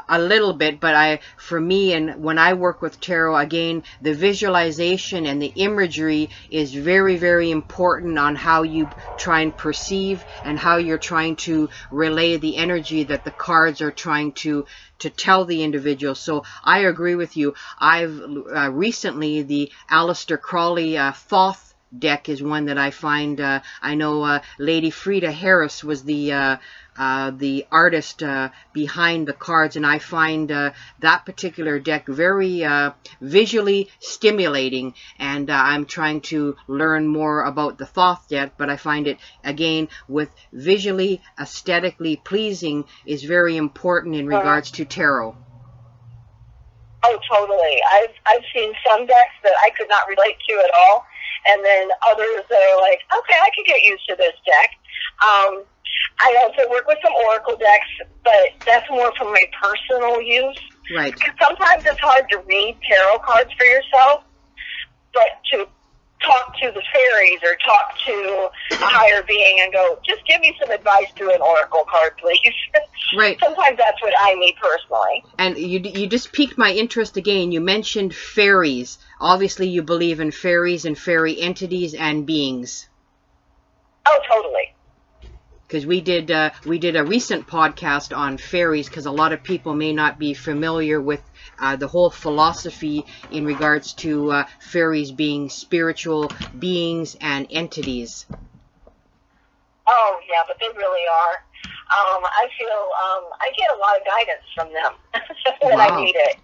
a little bit, but for me, and when I work with tarot, again, the visualization and the imagery is very, very important on how you try and perceive and how you're trying to relay the energy that the cards are trying to tell the individual. So I agree with you. I've recently, the Aleister Crowley Thoth deck is one that I find, I know Lady Frida Harris was the artist behind the cards, and I find that particular deck very visually stimulating, and I'm trying to learn more about the Thoth deck, but I find it, again, with visually, aesthetically pleasing is very important in regards to tarot. Oh, totally. I've seen some decks that I could not relate to at all, and then others that are like, okay, I could get used to this deck. I also work with some oracle decks, but that's more for my personal use. Right. Sometimes it's hard to read tarot cards for yourself, but to talk to the fairies or talk to a higher being and go, just give me some advice through an oracle card, please. Right. Sometimes that's what I need personally. And you just piqued my interest again. You mentioned fairies. Obviously, you believe in fairies and fairy entities and beings. Oh, totally. Because we did a recent podcast on fairies, because a lot of people may not be familiar with the whole philosophy in regards to fairies being spiritual beings and entities. Oh, yeah, but they really are. I feel I get a lot of guidance from them when I need it.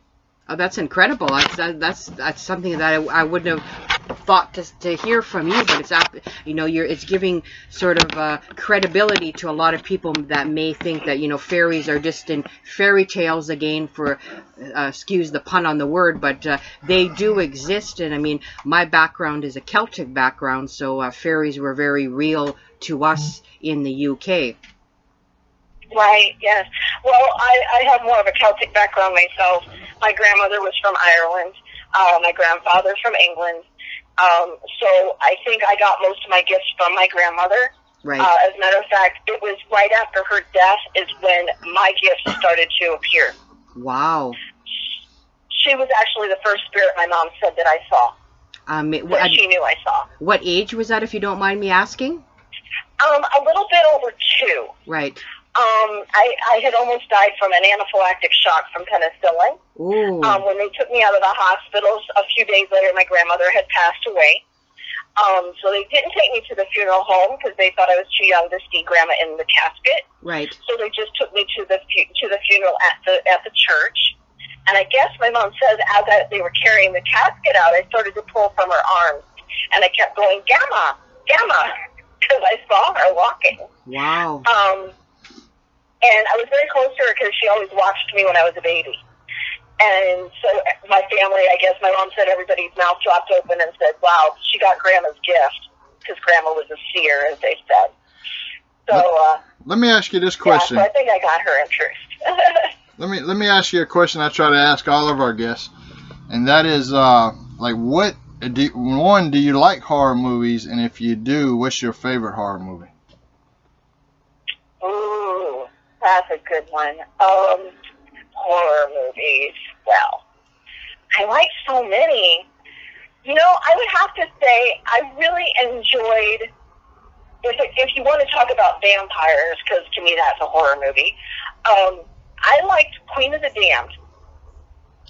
Oh, that's incredible. That's something that I wouldn't have thought to hear from you, but it's giving sort of credibility to a lot of people that may think that fairies are just in fairy tales, again, for excuse the pun on the word, but they do exist. And I mean, my background is a Celtic background, so fairies were very real to us in the UK. Right, yes. Well, I have more of a Celtic background myself. My grandmother was from Ireland. My grandfather's from England. So I think I got most of my gifts from my grandmother. Right. As a matter of fact, it was right after her death is when my gifts started to appear. Wow. She was actually the first spirit my mom said that I saw. That she knew I saw. What age was that, if you don't mind me asking? A little bit over 2. Right. I had almost died from an anaphylactic shock from penicillin. Ooh. When they took me out of the hospitals, a few days later, my grandmother had passed away. So they didn't take me to the funeral home because they thought I was too young to see Grandma in the casket. Right. So they just took me to the funeral at the church. And I guess my mom says as they were carrying the casket out, I started to pull from her arms, and I kept going, Gamma, Gamma, because I saw her walking. Wow. And I was very close to her because she always watched me when I was a baby. And so my family, I guess my mom said everybody's mouth dropped open and said, wow, she got Grandma's gift, because Grandma was a seer, as they said. So let me ask you this question. Yeah, so I think I got her interest. Let me ask you a question I try to ask all of our guests, and that is, do you like horror movies, and if you do, what's your favorite horror movie? Ooh, that's a good one. Horror movies. Well, I like so many. I would have to say I really enjoyed, if you want to talk about vampires, because to me that's a horror movie, I liked Queen of the Damned.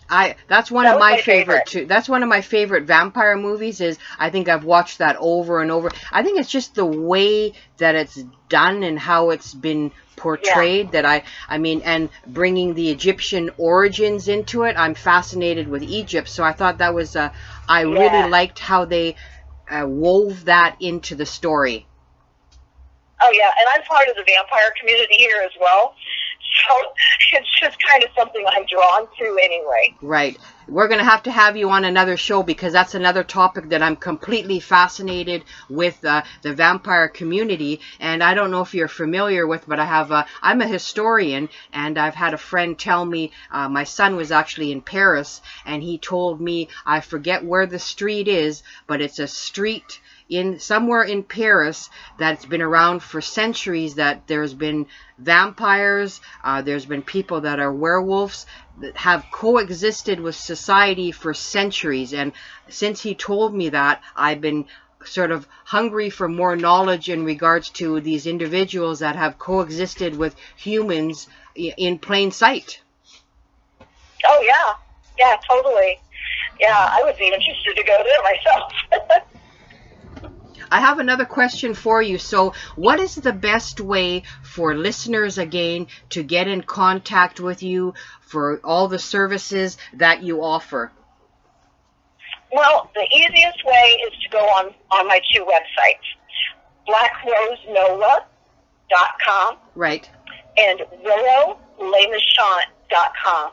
That's one of my favorite too. That's one of my favorite vampire movies. I think I've watched that over and over. I think it's just the way that it's done and how it's been portrayed that I mean, and bringing the Egyptian origins into it. I'm fascinated with Egypt, so I thought that was I really liked how they wove that into the story. Oh yeah, and I'm part of the vampire community here as well. So it's just kind of something I'm drawn to anyway. Right. We're going to have you on another show because that's another topic that I'm completely fascinated with, the vampire community. And I don't know if you're familiar with, but I'm a historian, and I've had a friend tell me, my son was actually in Paris, and he told me, I forget where the street is, but it's a street somewhere in Paris that's been around for centuries, that there's been vampires, there's been people that are werewolves that have coexisted with society for centuries. And since he told me that, I've been sort of hungry for more knowledge in regards to these individuals that have coexisted with humans in plain sight. Oh yeah, yeah, totally. Yeah, I would be interested to go there myself. I have another question for you. So what is the best way for listeners, again, to get in contact with you for all the services that you offer? Well, the easiest way is to go on my two websites, blackrosenola.com right, and willowlemechant.com.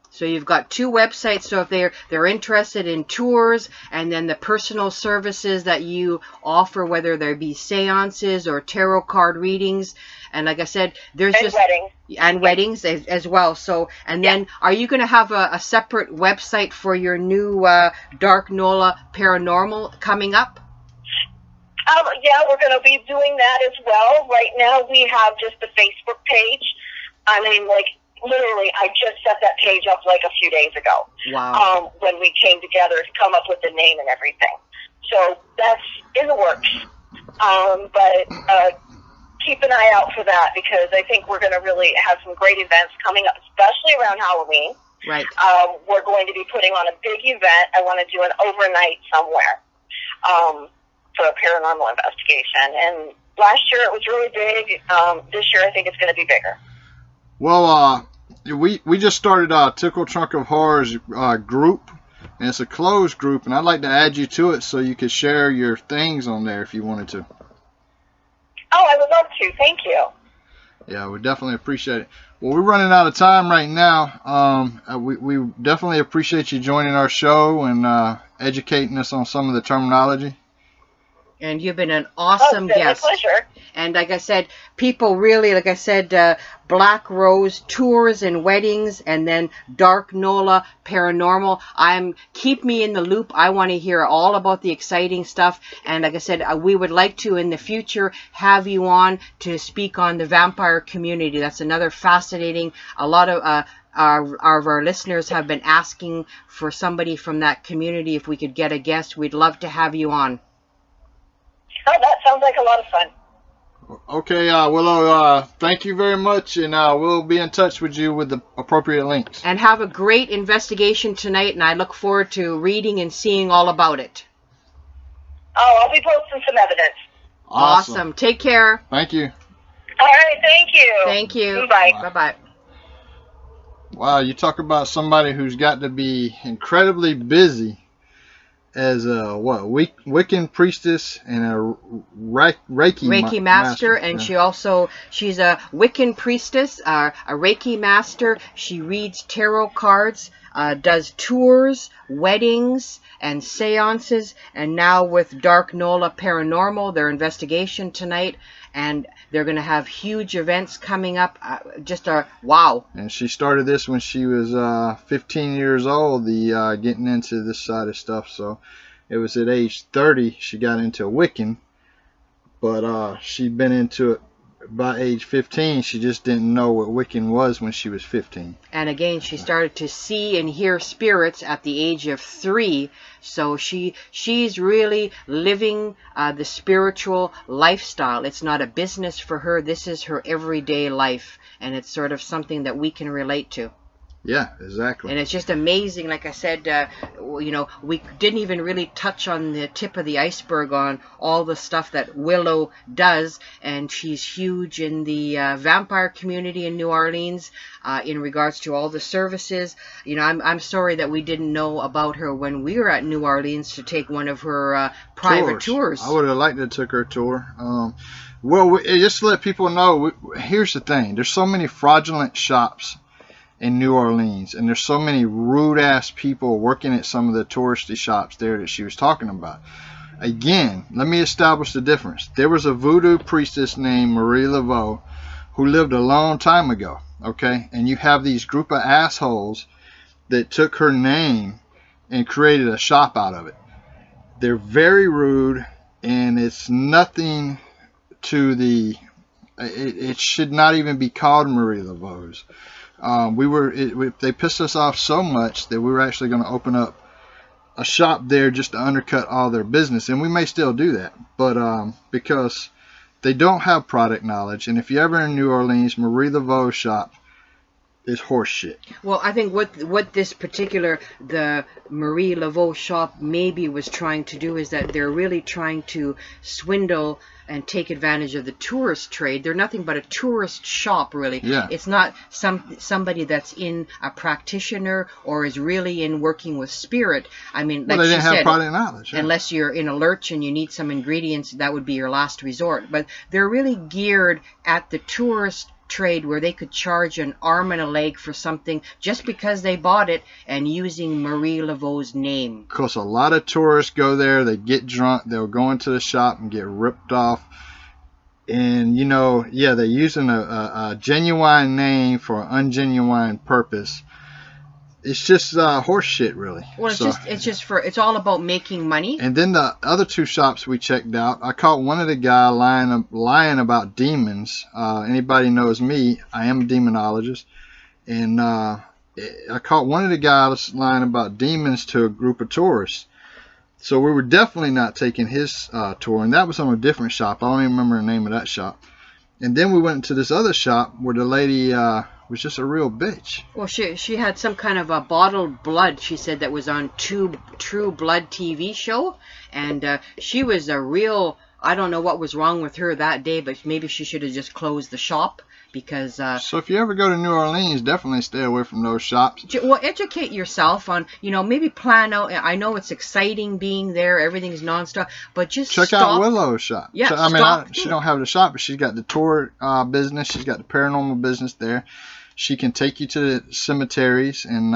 So you've got two websites. So if they're interested in tours and then the personal services that you offer, whether there be seances or tarot card readings, and like I said, there's weddings as well. So, and then are you going to have a separate website for your new Dark Nola Paranormal coming up? Yeah, we're going to be doing that as well. Right now we have just the Facebook page. I mean, literally, I just set that page up a few days ago. Wow. When we came together to come up with the name and everything. So that's in the works. But keep an eye out for that, because I think we're going to really have some great events coming up, especially around Halloween. Right. We're going to be putting on a big event. I want to do an overnight somewhere for a paranormal investigation. And last year it was really big. This year I think it's going to be bigger. Well, we just started Tickle Trunk of Horrors group, and it's a closed group, and I'd like to add you to it so you could share your things on there if you wanted to. Oh, I would love to. Thank you. Yeah, we definitely appreciate it. Well, we're running out of time right now. We definitely appreciate you joining our show and educating us on some of the terminology. And you've been an awesome guest. My pleasure. And like I said, people really, like I said, Black Rose Tours and Weddings, and then Dark Nola Paranormal. Keep me in the loop. I want to hear all about the exciting stuff. And like I said, we would like to in the future have you on to speak on the vampire community. That's another fascinating. A lot of our listeners have been asking for somebody from that community. If we could get a guest, we'd love to have you on. Oh, that sounds like a lot of fun. Okay, Willow, thank you very much, and we'll be in touch with you with the appropriate links. And have a great investigation tonight, and I look forward to reading and seeing all about it. Oh, I'll be posting some evidence. Awesome. Take care. Thank you. All right, thank you. Thank you. Bye. Bye-bye. Wow, you talk about somebody who's got to be incredibly busy as a Wiccan Priestess and a Reiki master, and she's a Wiccan Priestess, a Reiki master. She reads tarot cards, does tours, weddings, and seances, and now with Dark Nola Paranormal, their investigation tonight, and they're going to have huge events coming up. Wow. And she started this when she was 15 years old, getting into this side of stuff. So it was at age 30 she got into Wiccan, but she'd been into it by age 15. She just didn't know what Wiccan was when she was 15. And again, she started to see and hear spirits at the age of 3. So she's really living the spiritual lifestyle. It's not a business for her. This is her everyday life, and it's sort of something that we can relate to. Yeah, exactly. And it's just amazing. Like I said, you know, we didn't even really touch on the tip of the iceberg on all the stuff that Willow does, and she's huge in the vampire community in New Orleans in regards to all the services. You know, I'm sorry that we didn't know about her when we were at New Orleans to take one of her private tours. I would have liked to take her tour. Well, just to let people know, here's the thing. There's so many fraudulent shops in New Orleans, and there's so many rude ass people working at some of the touristy shops there that she was talking about. Again, let me establish the difference. There was a voodoo priestess named Marie Laveau who lived a long time ago, okay? And you have these group of assholes that took her name and created a shop out of it. They're very rude, and it's nothing to the... It should not even be called Marie Laveau's. They pissed us off so much that we were actually going to open up a shop there just to undercut all their business, and we may still do that, but because they don't have product knowledge. And if you're ever in New Orleans, Marie Laveau's shop is horse shit. Well, I think what this particular, the Marie Laveau shop maybe was trying to do is that they're really trying to swindle and take advantage of the tourist trade. They're nothing but a tourist shop, really. Yeah. It's not somebody that's in a practitioner or is really in working with spirit. I mean, like they didn't have said, product knowledge. Yeah. Unless you're in a lurch and you need some ingredients, that would be your last resort. But they're really geared at the tourist trade, where they could charge an arm and a leg for something just because they bought it and using Marie Laveau's name. Because a lot of tourists go there, they get drunk, they'll go into the shop and get ripped off. And, you know, yeah, they're using a genuine name for an ungenuine purpose. It's just horse shit, really. Well, it's all about making money. And then the other two shops we checked out, I caught one of the guy lying about demons. Anybody knows me, I am a demonologist, and I caught one of the guys lying about demons to a group of tourists. So we were definitely not taking his tour, and that was on a different shop. I don't even remember the name of that shop. And then we went to this other shop where the lady was just a real bitch. Well, she had some kind of a bottled blood, she said, that was on True Blood TV show, and she was a real... I don't know what was wrong with her that day, but maybe she should have just closed the shop, because... So if you ever go to New Orleans, definitely stay away from those shops. Well, educate yourself on, you know, maybe plan out... I know it's exciting being there, everything's nonstop, but just check out Willow's shop. Yeah, she don't have the shop, but she's got the tour business, she's got the paranormal business there. She can take you to the cemeteries and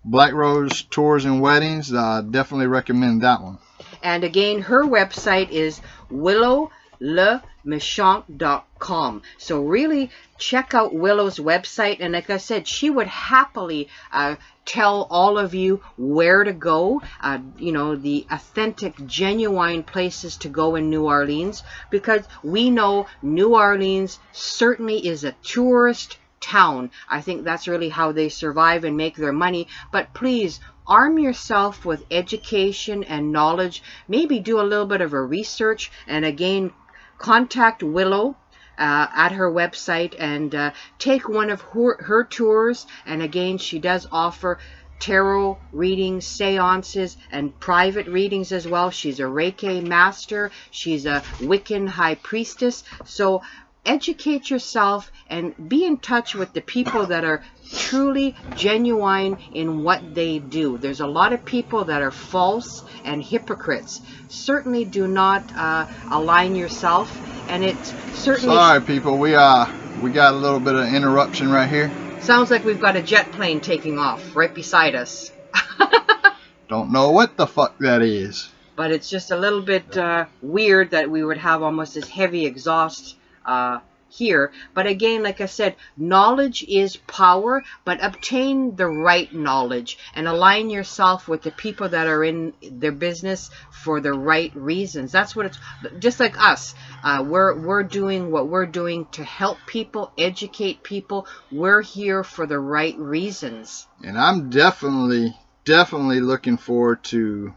Black Rose Tours and Weddings. Definitely recommend that one. And again, her website is willowlemechant.com. So really check out Willow's website. And like I said, she would happily tell all of you where to go, you know, the authentic, genuine places to go in New Orleans, because we know New Orleans certainly is a tourist town. I think that's really how they survive and make their money. But please, arm yourself with education and knowledge. Maybe do a little bit of a research, and again, contact Willow at her website and take one of her tours. And again, she does offer tarot readings, seances, and private readings as well. She's a Reiki master. She's a Wiccan high priestess. So educate yourself and be in touch with the people that are truly genuine in what they do. There's a lot of people that are false and hypocrites. Certainly do not align yourself, and it's certainly... Sorry, people, we got a little bit of interruption right here. Sounds like we've got a jet plane taking off right beside us. Don't know what the fuck that is. But it's just a little bit weird that we would have almost this heavy exhaust here. But again, like I said, knowledge is power, but obtain the right knowledge and align yourself with the people that are in their business for the right reasons. That's what it's just like us. We're doing what we're doing to help people, educate people. We're here for the right reasons. And I'm definitely looking forward to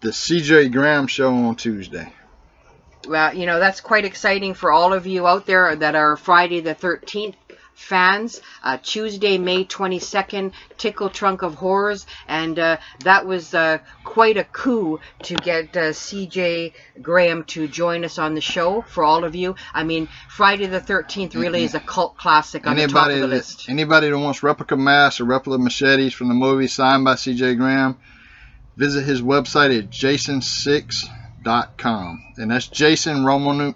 the CJ Graham show on Tuesday. Well, you know, that's quite exciting for all of you out there that are Friday the 13th fans. Tuesday, May 22nd, Tickle Trunk of Horrors, and that was quite a coup to get CJ Graham to join us on the show. For all of you, I mean, Friday the 13th really is a cult classic on the top of the list. Anybody that wants replica masks or replica machetes from the movie signed by CJ Graham, visit his website at jason6.com, and that's Jason Roman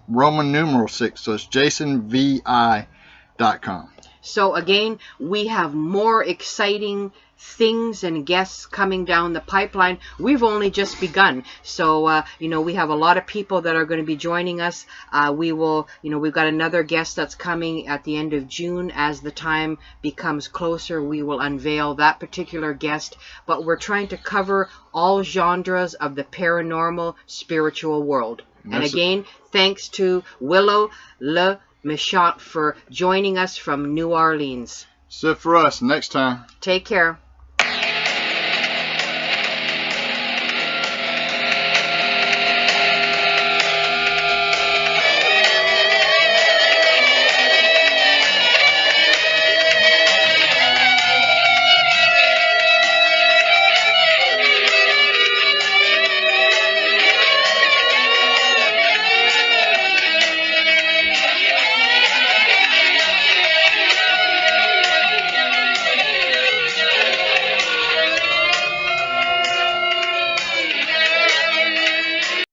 numeral 6, so it's jasonvi.com. So again, we have more exciting things and guests coming down the pipeline. We've only just begun, so you know, we have a lot of people that are going to be joining us. We will, you know, we've got another guest that's coming at the end of June. As the time becomes closer, we will unveil that particular guest, but we're trying to cover all genres of the paranormal spiritual world. And again, thanks to Willow Le Mechant for joining us from New Orleans. That's it for us. Next time. Take care.